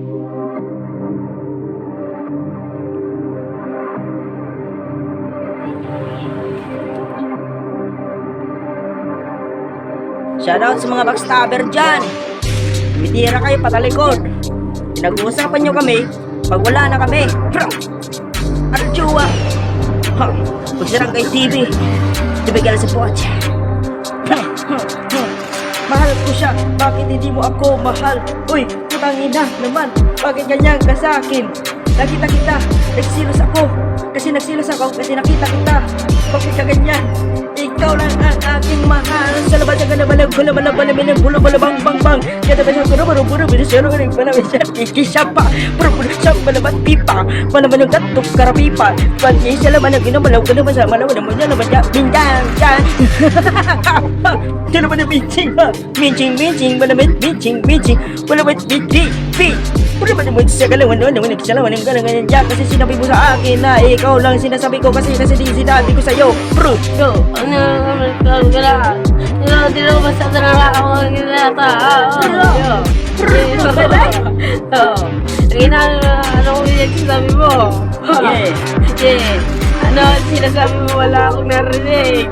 Shoutout sa mga backstabber dyan. Bitira kayo patalikod. Pinag-uusapan nyo kami pag wala na kami. Arjua. Pagsarang kay TV. Tibigyan sa watch. Mahal ko siya, bakit hindi mo ako mahal? Uy, putang ina naman, bakit ganyan ka sa akin? Nakita kita, nagsilos ako. Kasi nagsilos ako, kasi nakita kita. Bakit ka ganyan? Ikaw lang ang aking mahal. Sa labas ka na balag, kula malabalam, bulo balabang bang bang. Kaya ba siya kuro baro buro binisero rin pa namin siya. Ikisya pa, puro siyang balabat pipa. Malaman yung gatok karapipa. Pati siya laman ang ginamalaw ko naman sa malaman naman niya naman niya. Bindang, dyan. Diyan naman yung bitching ha. Bitching, malaman, bitching. Malaman, bitching. Puro ba naman siya galawan noon? Naman nagsalawan ng galangan niya. Kasi sinabi mo sa akin na ikaw lang sinasabi ko. Kasi di sinabi ko sa'yo. Bro, Yo, ano naman ka lang? Hindi na masyado na lang ako ang ginata. Ano kung yung sinasabi mo? Yeah. Ano sinasabi mo? Wala akong narinig.